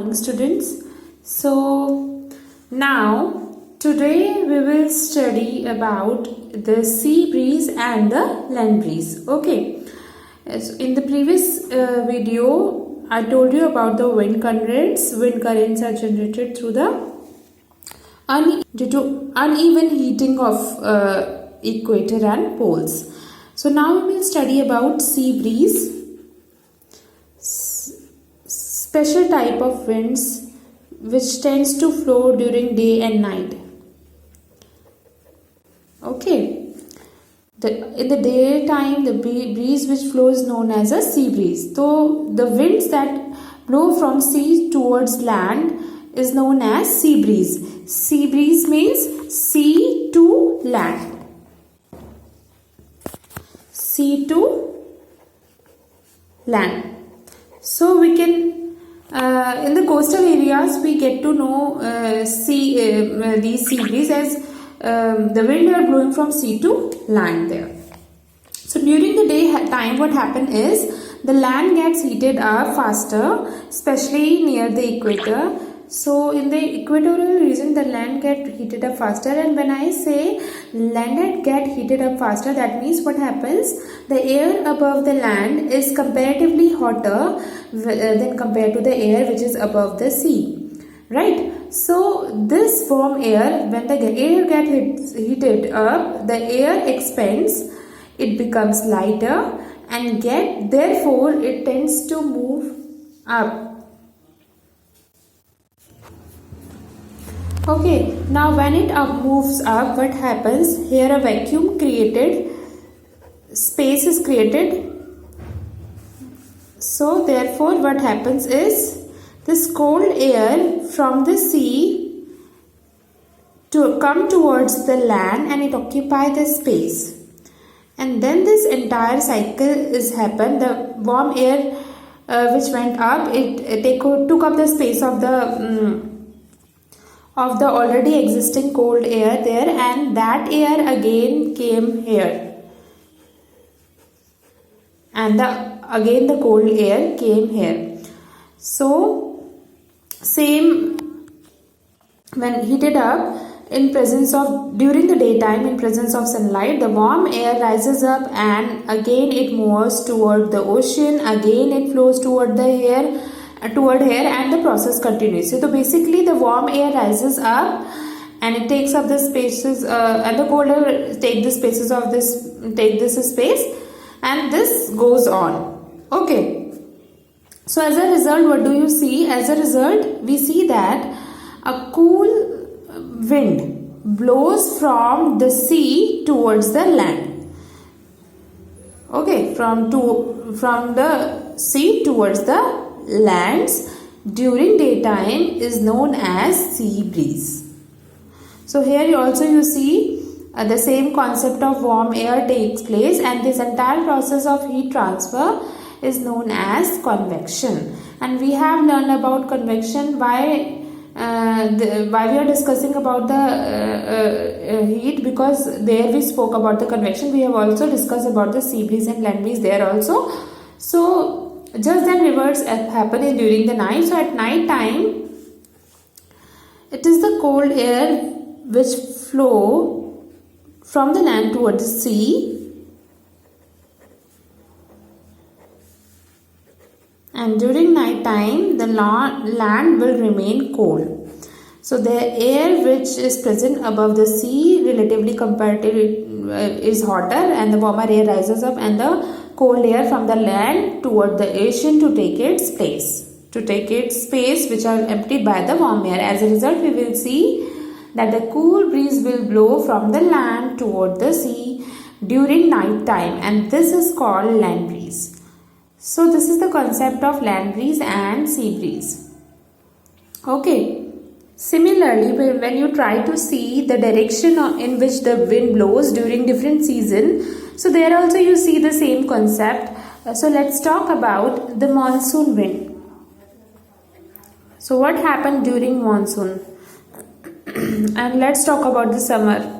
morning, students. So now today we will study about the sea breeze and the land breeze. Okay. So in the previous video I told you about the wind currents. Wind currents are generated through the due to uneven heating of equator and poles. So now we will study about sea breeze, special type of winds which tends to flow during day and night. Okay, in the daytime the breeze which flows is known as a sea breeze. So the winds that blow from sea towards land is known as sea breeze. Sea breeze means sea to land. Sea to land. So we can in the coastal areas we get to know these sea breeze as the wind are blowing from sea to land there. So during the day time what happens is the land gets heated up faster, especially near the equator. So in the equatorial region the land get heated up faster, and when I say land get heated up faster, that means what happens, the air above the land is comparatively hotter than compared to the air which is above the sea, right? So this warm air, when the air gets heated up, the air expands, it becomes lighter, and therefore it tends to move up. Okay, now when it moves up, what happens? Here a vacuum created, space is created. So therefore what happens is this cold air from the sea to come towards the land and it occupies the space. And then this entire cycle is happened. The warm air which went up, they took up the space of the already existing cold air there, and that air again came here, and again the cold air came here. So same, when heated up during the daytime in presence of sunlight, the warm air rises up and again it moves toward the ocean, again it flows toward here, and the process continues. So basically the warm air rises up and it takes up the spaces and the cold air take the spaces of this space, and this goes on. Okay, so as a result what do you see? As a result we see that a cool wind blows from the sea towards the land. Okay, from the sea towards the lands during daytime is known as sea breeze. So here you see the same concept of warm air takes place, and this entire process of heat transfer is known as convection. And we have learned about convection. Why we are discussing about the heat? Because there we spoke about the convection. We have also discussed about the sea breeze and land breeze there also. So just then reverse happen during the night. So at night time it is the cold air which flow from the land towards the sea, and during night time the land will remain cold. So the air which is present above the sea relatively comparatively is hotter, and the warmer air rises up, and the cold air from the land toward the ocean to take its space which are emptied by the warm air. As a result we will see that the cool breeze will blow from the land toward the sea during night time, and this is called land breeze. So this is the concept of land breeze and sea breeze. Okay. Similarly, when you try to see the direction in which the wind blows during different seasons, so there also you see the same concept. So let's talk about the monsoon wind. So what happened during monsoon? And let's talk about the summer.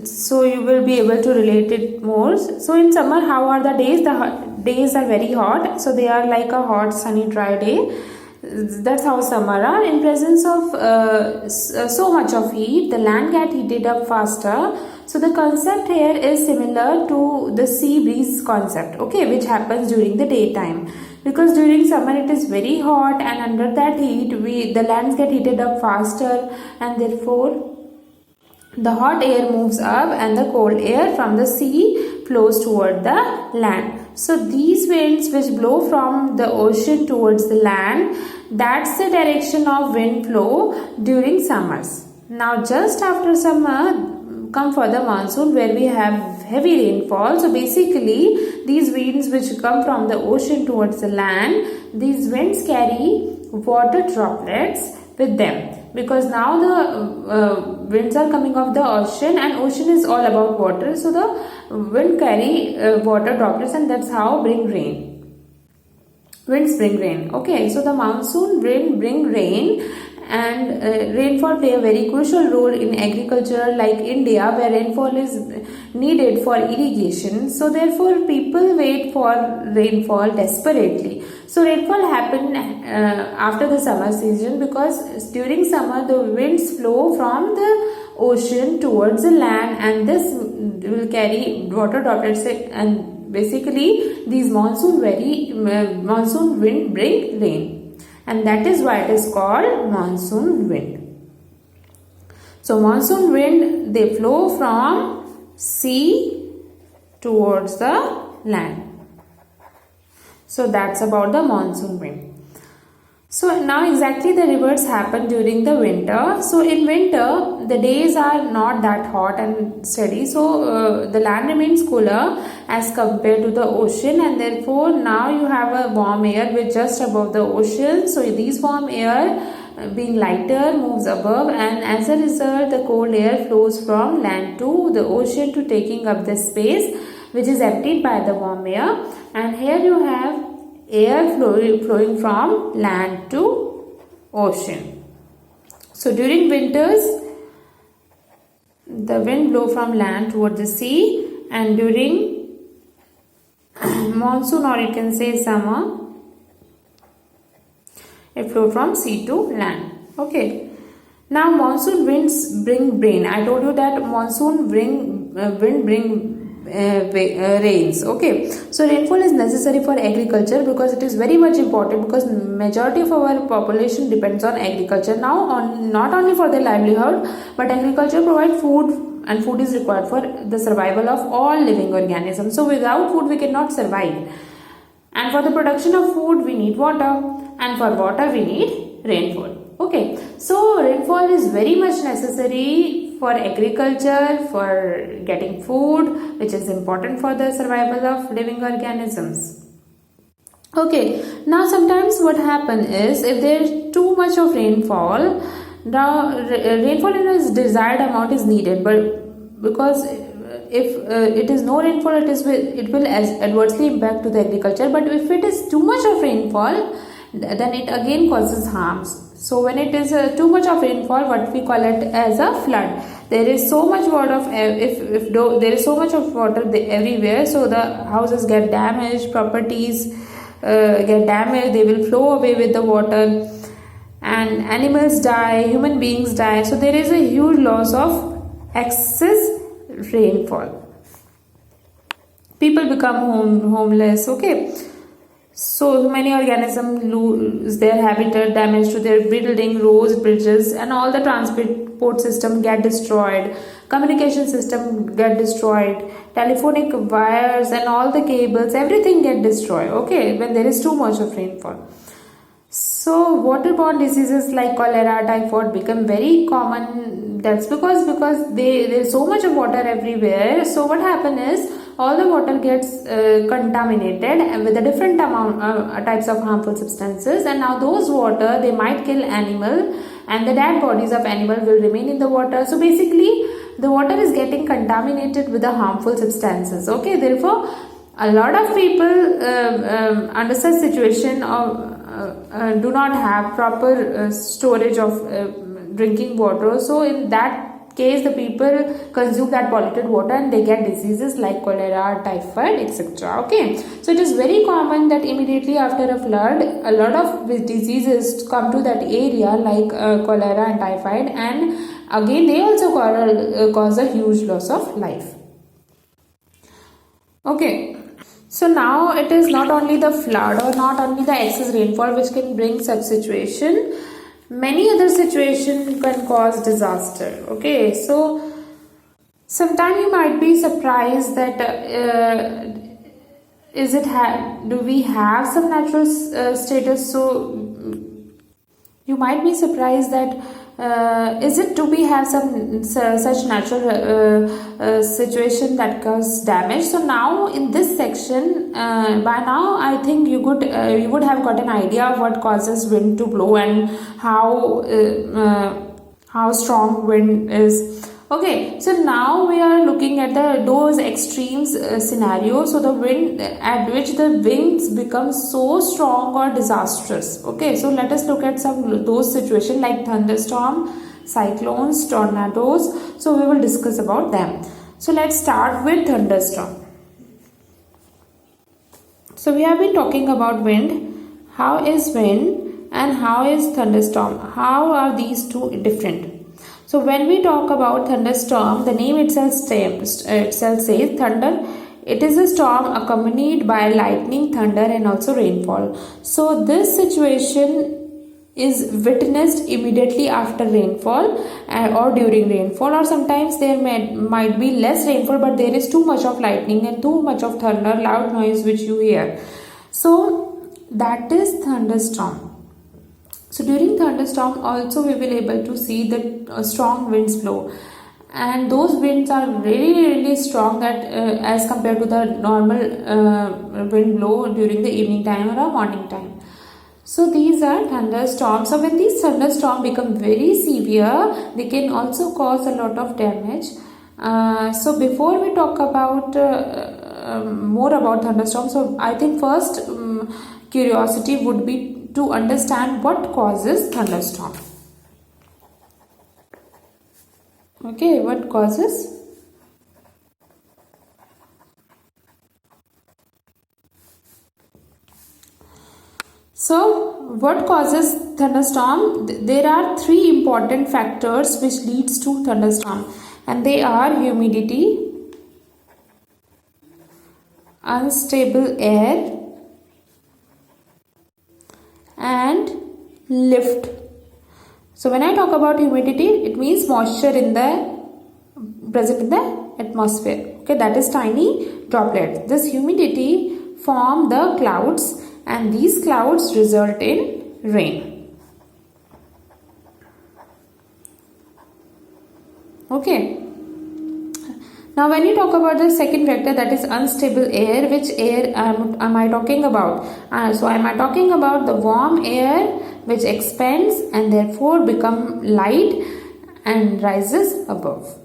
So you will be able to relate it more. So in summer, how are the days? The days are very hot. So they are like a hot sunny dry day. That's how summer are. In presence of so much of heat, the land get heated up faster. So the concept here is similar to the sea breeze concept, okay, which happens during the daytime. Because during summer it is very hot, and under that heat, the lands get heated up faster, and therefore the hot air moves up and the cold air from the sea flows toward the land. So these winds which blow from the ocean towards the land, that's the direction of wind flow during summers. Now just after summer come for the monsoon, where we have heavy rainfall. So basically these winds which come from the ocean towards the land, these winds carry water droplets with them, because now the winds are coming off the ocean, and ocean is all about water. So the wind carry water droplets, and that's how bring rain. Winds bring rain. Okay, so the monsoon wind bring rain, and rainfall play a very crucial role in agriculture like India, where rainfall is needed for irrigation. So therefore people wait for rainfall desperately. So rainfall happen after the summer season, because during summer the winds flow from the ocean towards the land, and this will carry water droplets, and basically these monsoon wind bring rain, and that is why it is called monsoon wind. So monsoon wind, they flow from sea towards the land. So that's about the monsoon wind. So now exactly the reverse happen during the winter. So in winter the days are not that hot and steady, so the land remains cooler as compared to the ocean, and therefore now you have a warm air which just above the ocean. So these warm air being lighter moves above, and as a result the cold air flows from land to the ocean to taking up the space which is emptied by the warm air. And here you have air flowing from land to ocean. So during winters the wind blow from land toward the sea, and during monsoon, or you can say summer, it flow from sea to land. Okay. Now monsoon winds bring rain. I told you that monsoon wind bring rains. Okay, so rainfall is necessary for agriculture, because it is very much important, because majority of our population depends on agriculture now, on not only for their livelihood, but agriculture provide food, and food is required for the survival of all living organisms. So without food we cannot survive, and for the production of food we need water, and for water we need rainfall. Okay, so rainfall is very much necessary for agriculture, for getting food, which is important for the survival of living organisms. Okay, now sometimes what happens is, if there is too much of rainfall, now rainfall in its desired amount is needed, but because if it is no rainfall, it will adversely impact to the agriculture. But if it is too much of rainfall, then it again causes harms. So when it is too much of rainfall, what we call it as a flood. There is so much water if there is so much of water everywhere, so the houses get damaged, properties get damaged, they will flow away with the water, and animals die, human beings die. So there is a huge loss of excess rainfall. People become homeless. Okay, so many organisms lose their habitat, damage to their building, roads, bridges, and all the transport system get destroyed, communication system get destroyed, telephonic wires and all the cables, everything get destroyed. Okay, when there is too much of rainfall. So waterborne diseases like cholera, typhoid become very common. That's because there is so much of water everywhere. So what happens is, all the water gets contaminated with a different types of harmful substances, and now those water, they might kill animal, and the dead bodies of animal will remain in the water. So basically the water is getting contaminated with the harmful substances. Okay, therefore a lot of people under such situation do not have proper storage of drinking water. So in that case the people consume that polluted water and they get diseases like cholera, typhoid, etc. Okay, so it is very common that immediately after a flood a lot of diseases come to that area like cholera and typhoid, and again they also cause a huge loss of life. Okay, so now it is not only the flood or not only the excess rainfall which can bring such situation. Many other situations can cause disaster. Okay, so sometimes you might be surprised that do we have some natural status? So you might be surprised that do we have some such natural situation that cause damage? So now in this section, by now I think you would have got an idea of what causes wind to blow and how strong wind is. Okay, so now we are looking at those extremes scenarios. So the wind at which the winds become so strong or disastrous. Okay, so let us look at some those situations like thunderstorm, cyclones, tornadoes. So we will discuss about them. So let's start with thunderstorm. So we have been talking about wind. How is wind and how is thunderstorm? How are these two different? So when we talk about thunderstorm, the name itself says thunder. It is a storm accompanied by lightning, thunder and also rainfall. So this situation is witnessed immediately after rainfall or during rainfall, or sometimes there might be less rainfall but there is too much of lightning and too much of thunder, loud noise which you hear. So that is thunderstorm. So during thunderstorm also we will able to see that strong winds blow, and those winds are really strong that as compared to the normal wind blow during the evening time or morning time. So these are thunderstorms. So when these thunderstorms become very severe, they can also cause a lot of damage. So before we talk about more about thunderstorms, so I think first curiosity would be to understand what causes thunderstorm. Okay, what causes? So what causes thunderstorm? There are three important factors which leads to thunderstorm, and they are humidity, unstable air and lift. So when I talk about humidity, it means moisture present in the atmosphere. Okay, that is tiny droplets. This humidity form the clouds and these clouds result in rain. Okay. Now when you talk about the second factor, that is unstable air, which air am I talking about? So am I talking about the warm air which expands and therefore become light and rises above.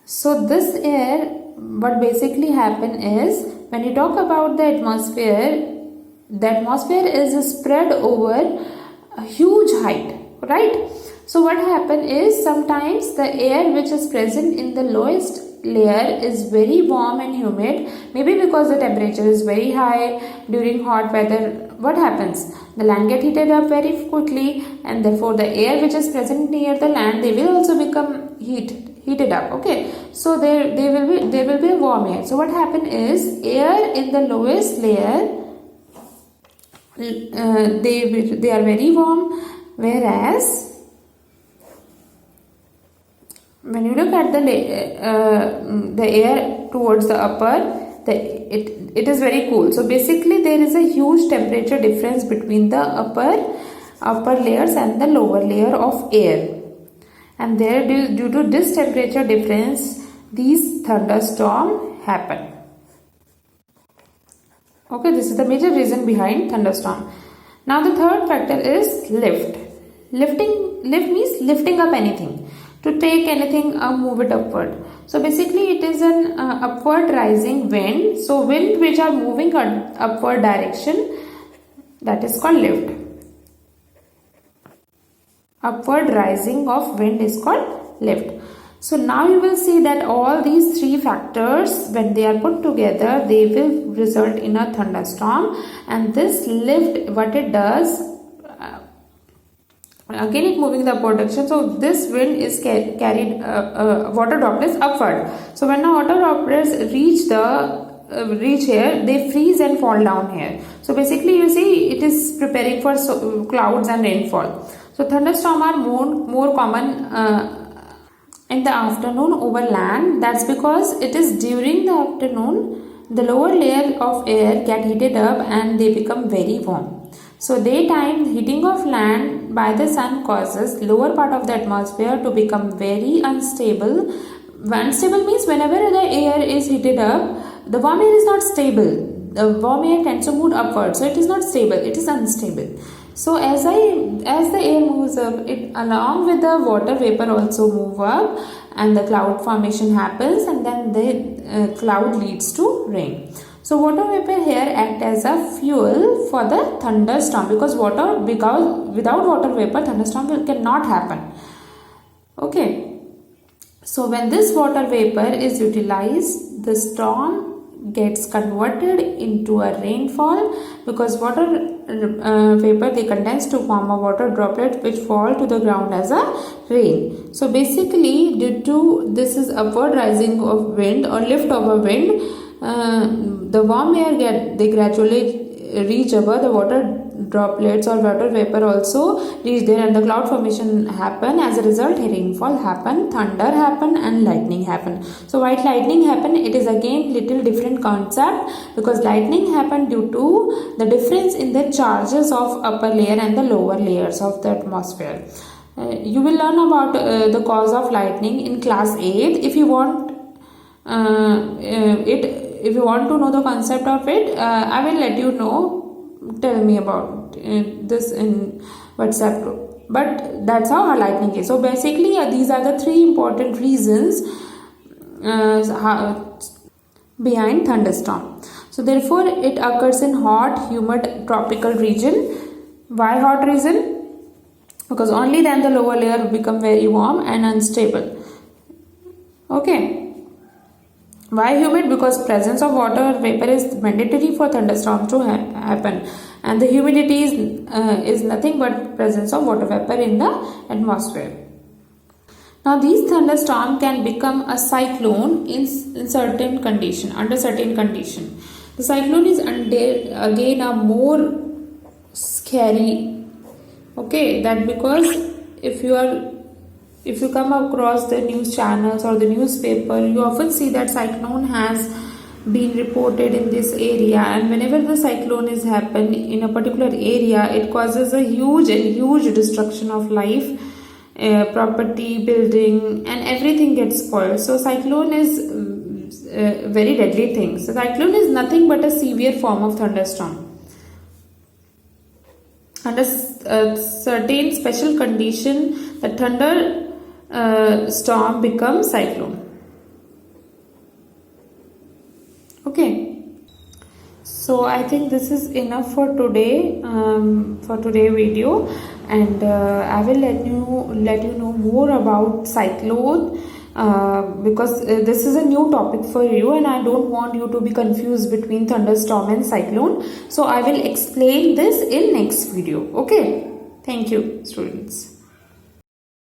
So this air, what basically happen is, when you talk about the atmosphere is spread over a huge height, right? So what happen is, sometimes the air which is present in the lowest layer is very warm and humid, maybe because the temperature is very high during hot weather. What happens? The land get heated up very quickly, and therefore the air which is present near the land, they will also become heated up. Okay, so there will be a warm air. So what happen is, air in the lowest layer they are very warm, whereas when you look at the air towards the upper, it is very cool. So basically there is a huge temperature difference between the upper layers and the lower layer of air, and there due to this temperature difference, these thunderstorms happen. Okay, this is the major reason behind thunderstorm. Now the third factor is lift. Lift means lifting up anything, to take anything move it upward. So basically it is an upward rising wind. So wind which are moving upward direction, that is called lift. Upward rising of wind is called lift. So now you will see that all these three factors, when they are put together, they will result in a thunderstorm. And this lift, what it does, again it moving the upward direction. So this wind is carried water droplets upward. So when the water droplets reach here, they freeze and fall down here. So basically you see it is preparing for clouds and rainfall. So thunderstorms are more common in the afternoon over land. That's because it is during the afternoon the lower layer of air get heated up and they become very warm. So daytime heating of land by the sun causes lower part of the atmosphere to become very unstable. Unstable means whenever the air is heated up, the warm air is not stable. The warm air tends to move upward, so it is not stable, it is unstable. So as the air moves up, it along with the water vapor also move up and the cloud formation happens, and then the cloud leads to rain. So water vapor here act as a fuel for the thunderstorm, because without water vapor thunderstorm cannot happen. Okay. So when this water vapor is utilized, the storm gets converted into a rainfall, because water vapor they condense to form a water droplet which fall to the ground as a rain. So basically due to this is upward rising of wind or lift of a wind, the warm air they gradually reach above, the water droplets or water vapor also reach there, and the cloud formation happen. As a result, rainfall happen, thunder happen, and lightning happen. So while lightning happen, it is again little different concept, because lightning happen due to the difference in the charges of upper layer and the lower layers of the atmosphere. You will learn about the cause of lightning in class 8. If you want if you want to know the concept of it, I will let you know. Tell me about this in WhatsApp group. But that's how lightning is. So basically these are the three important reasons behind thunderstorm. So therefore it occurs in hot, humid, tropical region. Why hot region? Because only then the lower layer become very warm and unstable. Okay. Why humid? Because presence of water vapor is mandatory for thunderstorm to happen, and the humidity is nothing but presence of water vapor in the atmosphere. Now these thunderstorm can become a cyclone in certain condition, under certain condition. The cyclone is again a more scary. Okay, that because if you come across the news channels or the newspaper, you often see that cyclone has been reported in this area, and whenever the cyclone is happen in a particular area, it causes a huge destruction of life, property, building, and everything gets spoiled. So cyclone is very deadly thing. So cyclone is nothing but a severe form of thunderstorm. Under certain special condition, the thunder storm becomes cyclone. Okay, so I think this is enough for today video, and I will let you know more about cyclone, because this is a new topic for you and I don't want you to be confused between thunderstorm and cyclone. So I will explain this in next video. Okay, thank you students.